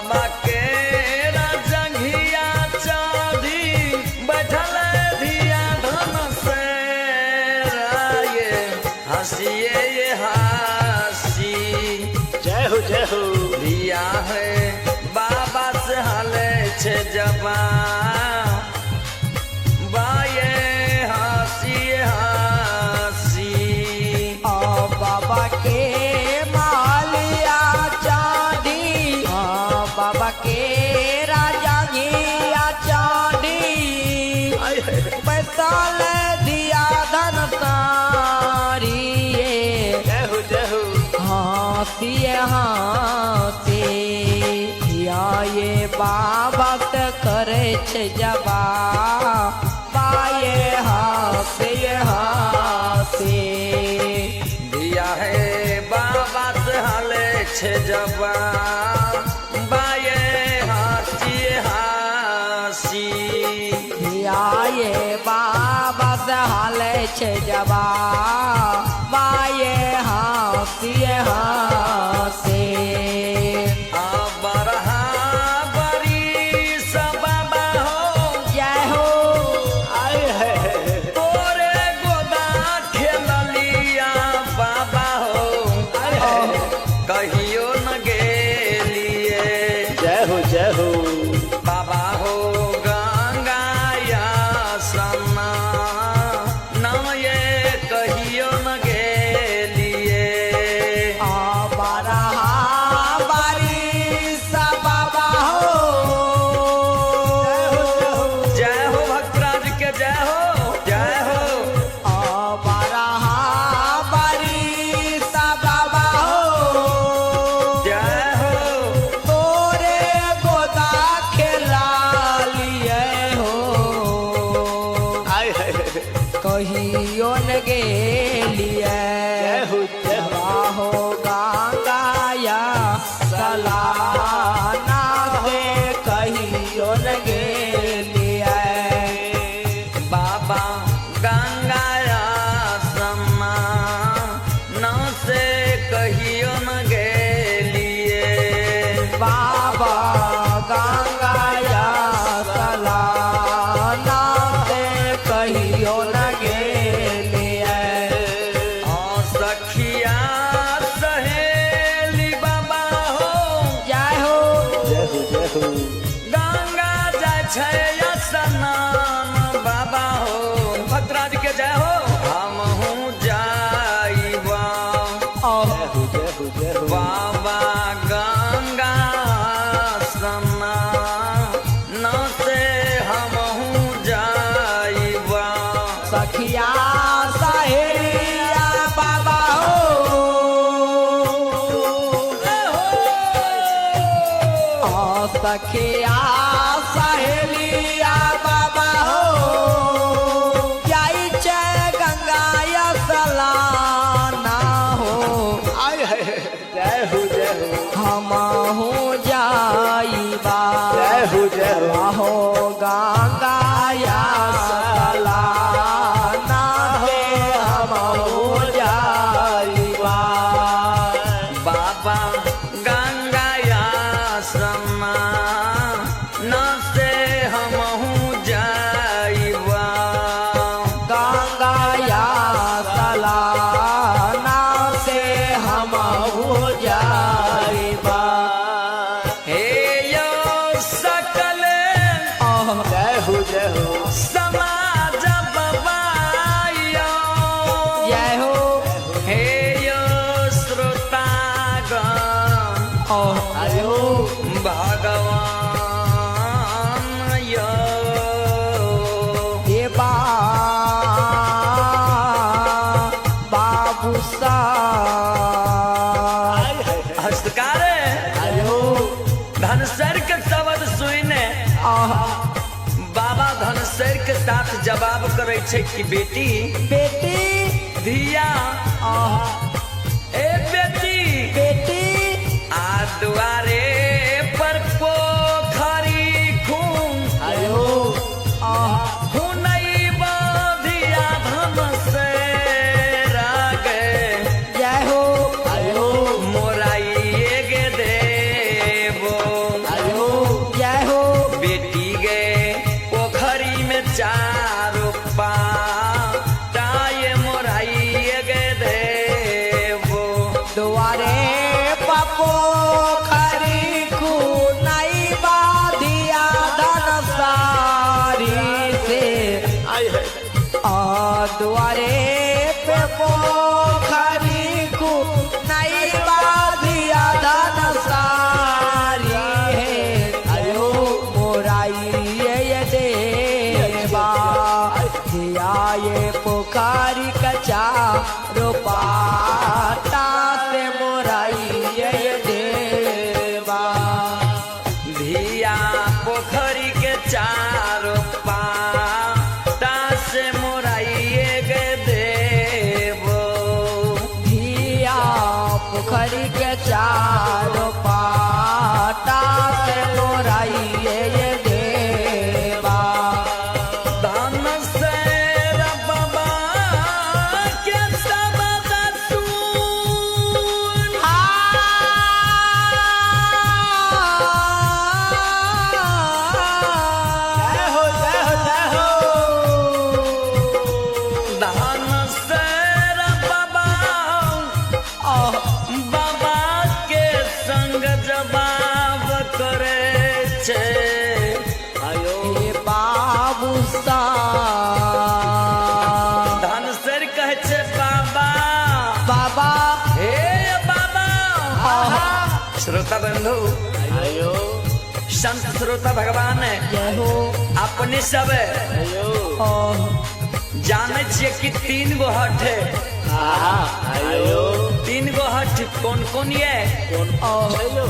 बाबा के राजंघिया चाँदी बैठल धिया धन से राये हंसिए ये हंसी। जय हो जय हो। दिया है बाबा से हले छे जबा बाये हंसी हंसी। बाबा के मालिया चांदी बाबा के राजा घिया चांदी बैसाल दिया धन तारी। जय हो जय हो। हंसी हंसी ये बाबा से करे छे जबा बाये हंसी हंसी। दिया है बाबा से हले छे जबा बाये हंसी हंसी। ये बाबा से हाले छे जबा बाये हंसी हंसी। बरहा बरी सब बाबा हो जय हो। आए है तोरे गोदा खेलिया बाबा हो कहियो न गेलिए। जय हो जय हो। बाबा हो गंगाया सन्ना न ये कहियो न गेलिए। बरहा बारी सब बाबा हो जय हो भक्तराज के जय हो जय हो। बरहा बारी सब बाबा हो जय हो तोरे गोदा खेला लिए हो आए है कहियो न गेलिए। जय हो जय हो। हो गंगाया सलाना से कहियो न गेलिए। बाबा गंगाया सन्ना न से कहियो न गेलिए। बाबा गंगाया सलाना से कहियो न गेलिए। सखिया सहेली बाबा हो जय हो। जय हो जय हो। गंगा जाय छै स्नान बाबा हो भद्राज के जय हो। हमहू जाइबा जय हो जय हो जय हो। बाबा गंगा स्नान न से हमहू जाइबा। सखिया सहेलिया बाबा हो सखिया सहेलिया बाबा हो जाई छे गंगाया सलाना हो। आए है जय हो जय हो। हम हो जाइबा जय हो जय हो। हो गंगाया सलाना है हम हो जाइबा। बाबा गंगाया सन्ना न से हमहू जाइबा। गंगाया सलाना से हम हो जाइबा। हे यो सकल जय हो जय हो। समाज बबायो जय हो। हे यो श्रोतागण आयो भगवान यो ये बाबू सा आए है हस्तकार आयो धनसर के शब्द सुने बाबा धनसर के साथ जवाब करे छे कि बेटी बेटी धिया ए बेटी बेटी आ दुआरे पर पोखरी खून आयो हुनई बधिया धन से रागे जय हो। आयो मोराइए गे देवो चारों पाता से मोराइए गे देवो धिया पोखरी के चारों पाता से मोराइए ये देवा धन से बाबा के सब दसून जय हो जय हो जय हो धन से बाबा बाबा के संग जवाब करे छे आयो हे बाबू सा धन सर कहे छे बाबा बाबा हे बाबा श्रोता बंधु आयो संत श्रोता भगवान जय हो अपने सब आयो जाने छे कि 3 गो हट है आहा आयो 3 गो हट कौन कौन ये आयो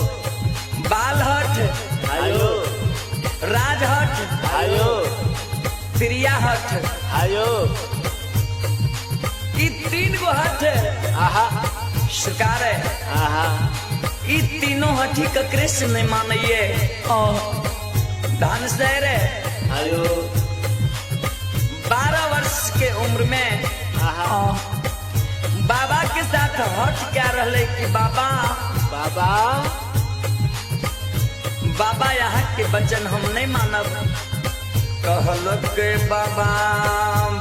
बाल हट आयो राज हट आयो त्रिया हट आयो ई 3 गो हट आहा सरकार है आहा ई तीनों हठी का कृष्ण नहीं मानिए धन से रे आयो 12 वर्ष के उम्र में आहा बाबा के साथ हट क्या रहले कि बाबा बाबा बाबा यहाँ के वचन हम नहीं मानब कहलक के बाबा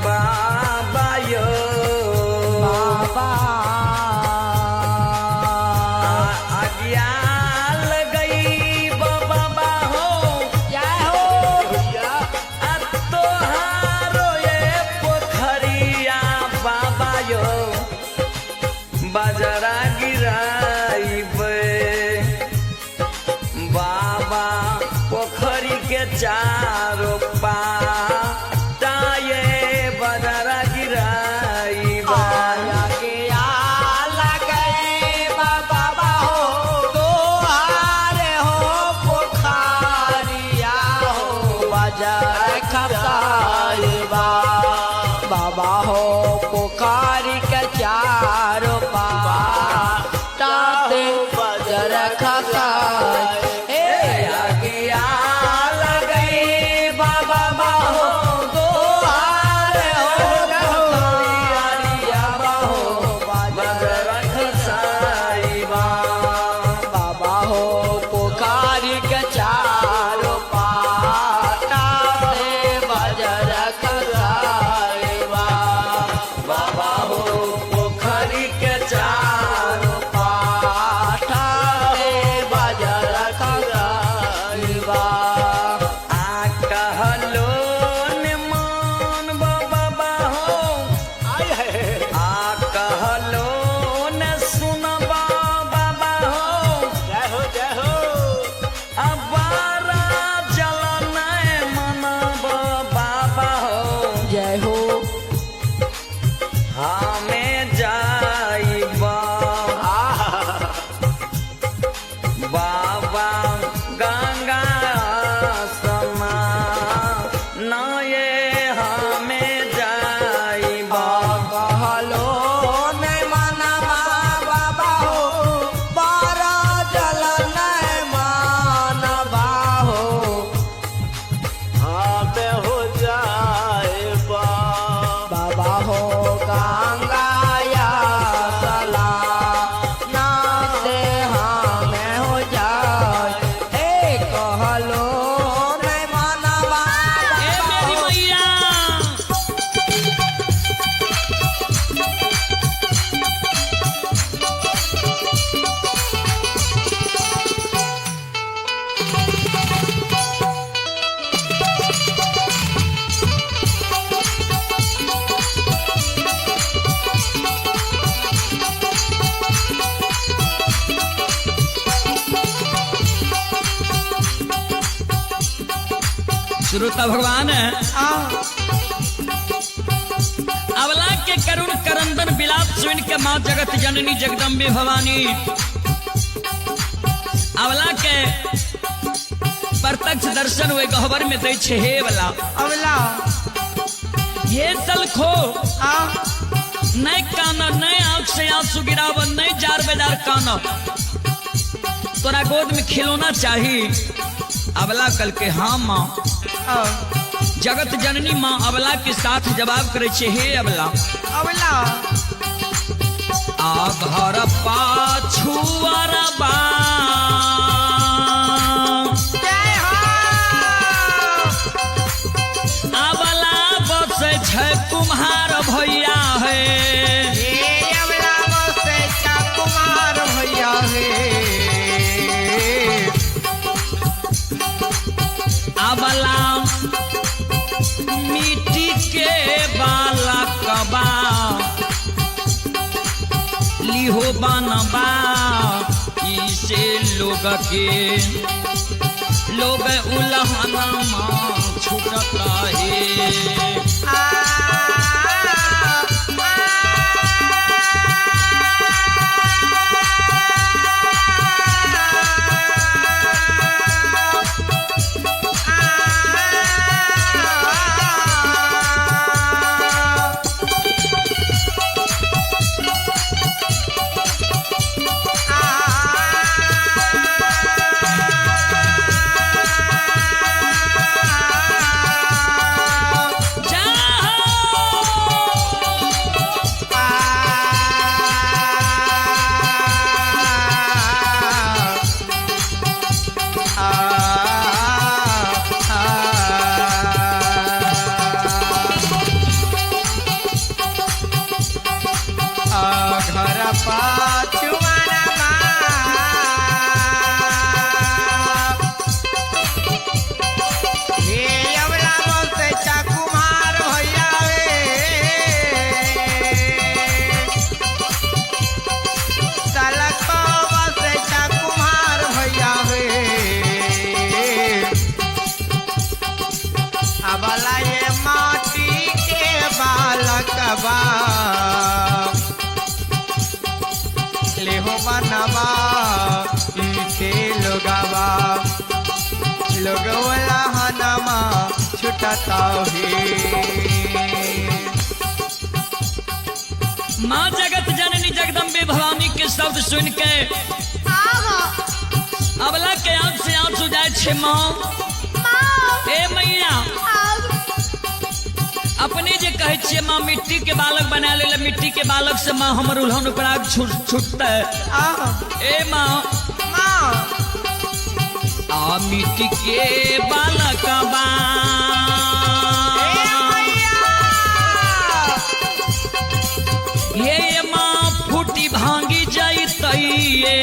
बाबा यो बाबा आज्ञा लगई बाबा हो जय हो भैया आ तोहारो ये पोखरिया बाबा यो बजरा गिराइबे बाबा पोखरी के चारों पाता ये बजरा गिराइबे आया गया लगे बाबा हो दोहारे हो पोखरिया हो बाजार खसाइबा बाबा हो पोखरी के चारों पाता से बाजार खसाई हे आगिया लगई बाबा हो दोहारे हो पोखरिया हो बाजार खसाइबा बाबा हो पोखरी के चारों पाता से बाजार खसाइबा बाबा हो पोखरी के चारों पाता से बाजार खसाइबा आ कहलो ने मान बाबा हो आय है आ कहलो ने सुनबा बाबा हो जय हो जय हो अबारा जलन मनब बाबा हो जय हो हमें जाइबा बाबा गंगा सना नये हमें जाइबा कहलो नहीं मानबा बाबा हो बारा जल नहीं मानबा हो हाँ मैं हो जाए बाबा हो गंगाया सला ना से हमें हो जाए ए कहलो नहीं मानबा बाबा हो श्रोता भगवान अवला के करुण करंदन विलाप सुन के माँ जगत जननी जगदम्बे भवानी अवला के परतर प्रत्यक्ष दर्शन हुए गहवर में दै छे हे वाला अबला ये सलखो आ नहीं काना नहीं आंख से आंसू गिराव नहीं जार बेजार काना तोरा गोद में खिलौना चाहिए। अबला कल के हाँ माँ आ जगत जननी माँ अबला के साथ जवाब करे छे हे अबला अबला आ घर पाछुआर बा जय हो अबला बस छै कुम्हार भैया है ये अबला बसे का कुमार भैया है अबला मिट्टी के बालक बा लिहो बनबा इसे लोग के लोग उल्हना छूटता है आ अबला ये माटी के बालक बा ले हो बनवा इसे लोगवा लोगवला हनमा छुटता है। माँ जगत जननी जगदम्बे भवानी के शब्द सुन के अबला के आंख से आंसू जाए छे माँ ए मैया अपने जे कहे छे माँ मिट्टी के बालक बना ले मिट्टी के बालक से माँ हमर उल्हन उपराग छूटता है ए माँ आ मिट्टी के बालक बा ये माँ फूटी भांगी जाइए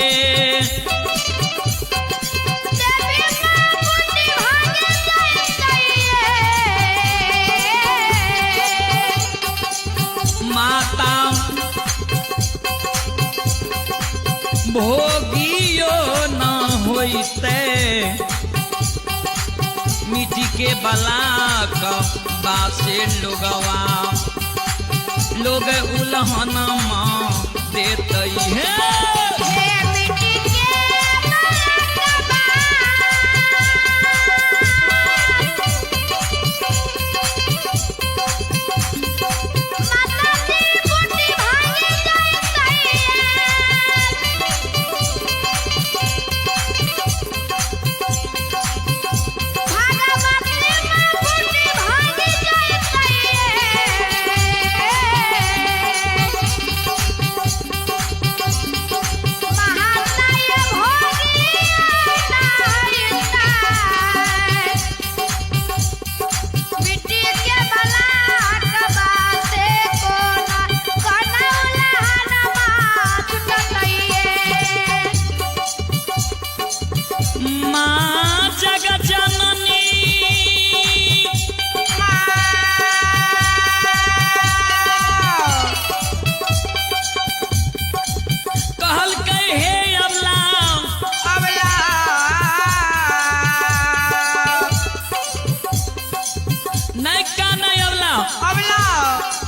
माता भोगियो न होइते मिट्टी के बलाक बासे लोगवा लोग उल्हन माँ देते हैं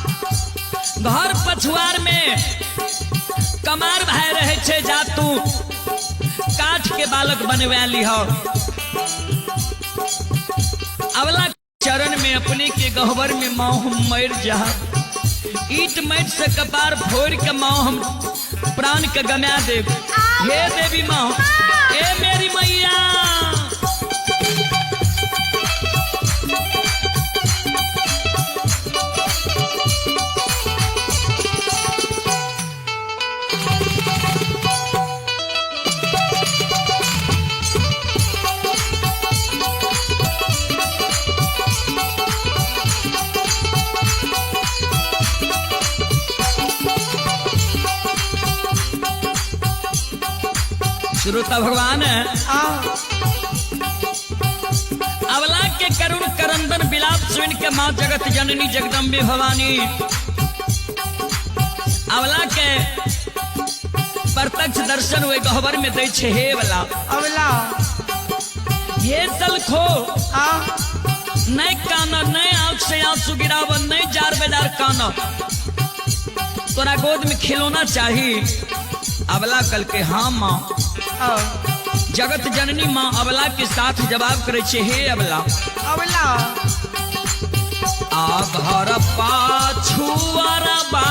घर पछुआर में कमार भाई रहे छे जा तू काठ के बालक बनवा ली हो मैं अपने के गहवर में माँ हम मर जा, ईट मैट से कपार फोड़ के माँ हम प्राण के गमा दे। हे देवी माँ, ए मेरी मैया, श्रोता भगवान अबला के करुण करंदन बिलाप सुन के माँ जगत जननी जगदम्बे भवानी अबला के प्रत्यक्ष दर्शन हुए गहवर में दे छे। हे अबला अबला ये तलखो नहीं काना, नहीं आंख से आंसू गिरावन, नहीं जार बेदार काना, तोरा गोद में खिलौना चाहिए। अबला कल के हाँ माँ। जगत जननी माँ अबला के साथ जवाब करे छे। हे अबला अबला आ घर पाछुआरा बा